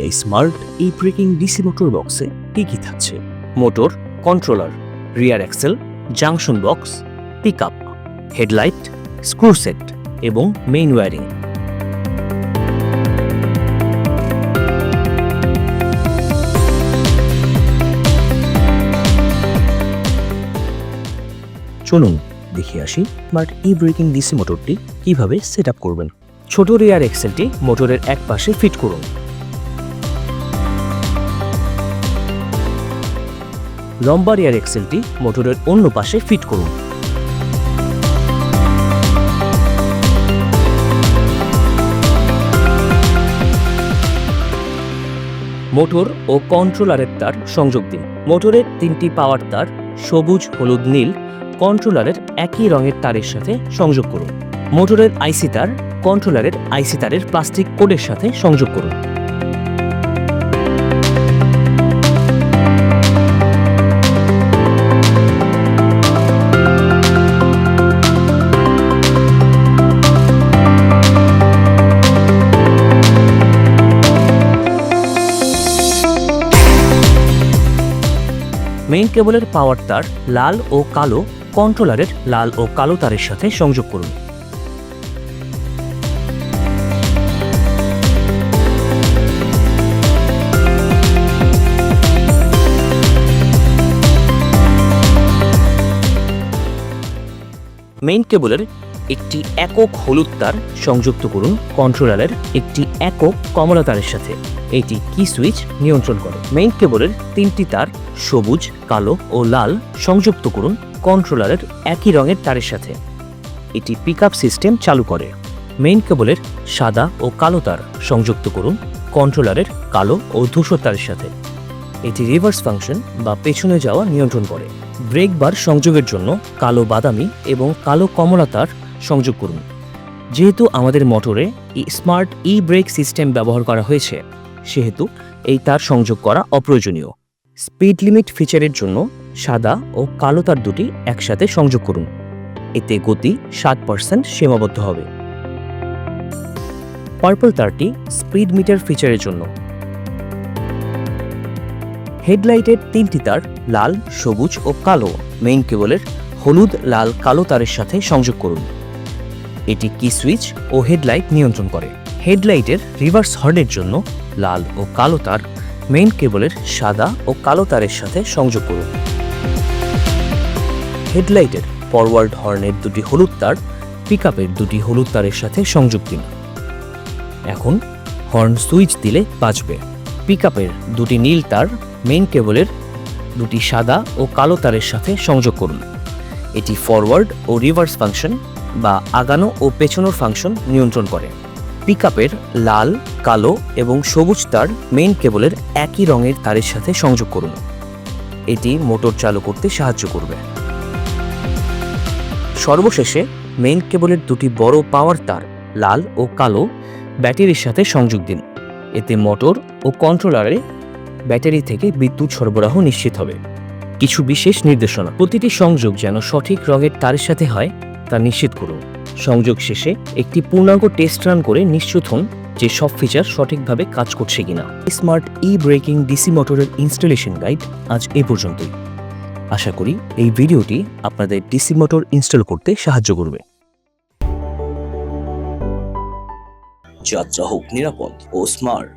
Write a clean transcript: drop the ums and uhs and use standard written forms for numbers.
এই smart breaking DC motor বক্সে কি থাকছে? Motor, controller, rear axle, junction box, pickup, headlight, screw set এবং মেইন ওয়্যারিং। চলুন দেখে আসি স্মার্ট ব্রেকিং ডিসি মোটরটি কিভাবে সেট আপ করবেন। ছোট রিয়ার অ্যাক্সেলটি মোটরের এক পাশে ফিট করুন। লম্বা রিয়ার অ্যাক্সেলটি মোটরের অন্য পাশে ফিট করুন। মোটর ও কন্ট্রোলারের তার সংযোগ দিন। মোটরের 3টি পাওয়ার তার সবুজ, হলুদ, নীল কন্ট্রোলারের একই রঙের তারের সাথে সংযোগ করুন। মোটরের আইসি তার কন্ট্রোলারের আইসি তারের প্লাস্টিক কোডের সাথে সংযোগ করুন। মেইন কেবলের পাওয়ার তার লাল ও কালো কন্ট্রোলারের লাল ও কালো তারের সাথে সংযোগ করুন। মেইন কেবলের একটি একক হলুদ তার সংযুক্ত করুন কন্ট্রোলারের একটি একক কমলা তারের সাথে। এটি কি সুইচ নিয়ন্ত্রণ করে। মেইন কেবলের 3টি তার সবুজ, কালো ও লাল সংযুক্ত করুন কন্ট্রোলারের একই রঙের তারের সাথে। এটি পিকআপ সিস্টেম চালু করে। মেইন কেবলের সাদা ও কালো তার সংযুক্ত করুন কন্ট্রোলারের কালো ও ধূসর তারের সাথে। এটি রিভার্স ফাংশন বা পেছনে যাওয়া নিয়ন্ত্রণ করে। ব্রেক বার সংযোগের জন্য কালো বাদামি এবং কালো কমলা তার সংযোগ করুন। যেহেতু আমাদের মোটরে স্মার্ট ব্রেক সিস্টেম ব্যবহার করা হয়েছে, সেহেতু এই তার সংযোগ করা অপ্রয়োজনীয়। স্পিড লিমিট ফিচারের জন্য সাদা ও কালো তার দুটি একসাথে সংযোগ করুন। এতে গতি 7% সীমাবদ্ধ হবে। পার্পল তারটি স্পিড মিটার ফিচারের জন্য। হেডলাইটের 3টি তার লাল, সবুজ ও কালো মেইন কেবলের হলুদ, লাল, কালো তারের সাথে সংযোগ করুন। এটি কি সুইচ ও হেডলাইট নিয়ন্ত্রণ করে। হেডলাইটের রিভার্স হর্নের জন্য লাল ও কালো তার মেইন কেবলের সাদা ও কালো তারের সাথে সংযোগ করুন। হেডলাইটের ফরওয়ার্ড হর্নের 2টি হলুদ তার পিকআপের 2টি হলুদ তারের সাথে সংযোগ দিন। এখন হর্ন সুইচ দিলে বাজবে। পিকআপের 2টি নীল তার মেইন কেবলের 2টি সাদা ও কালো তারের সাথে সংযোগ করুন। এটি ফরওয়ার্ড ও রিভার্স ফাংশন বা আগানো ও পেছানোর ফাংশন নিয়ন্ত্রণ করে। পিকআপের লাল, কালো এবং সবুজ তার মেইন কেবলের একই রঙের তারের সাথে সংযোগ করুন। এটি মোটর চালু করতে সাহায্য করবে। সর্বশেষে মেইন কেবলের 2টি বড় পাওয়ার তার লাল ও কালো ব্যাটারির সাথে সংযোগ দিন। এতে মোটর ও কন্ট্রোলারে ব্যাটারি থেকে বিদ্যুৎ সরবরাহ নিশ্চিত হবে। কিছু বিশেষ নির্দেশনা। প্রতিটি সংযোগ যেন সঠিক রঙের তারের সাথে হয় তা নিশ্চিত করুন। সংযোগ শেষে একটি পূর্ণাঙ্গ টেস্ট রান করে নিশ্চিত হন যে সব ফিচার সঠিকভাবে কাজ করছে কিনা। স্মার্ট ব্রেকিং ডিসি মোটরের ইনস্টলেশন গাইড আজ এ পর্যন্তই। আশা করি এই ভিডিওটি আপনাদের ডিসি মোটর ইনস্টল করতে সাহায্য করবে। যাত্রা হোক নিরাপদ ও স্মার্ট।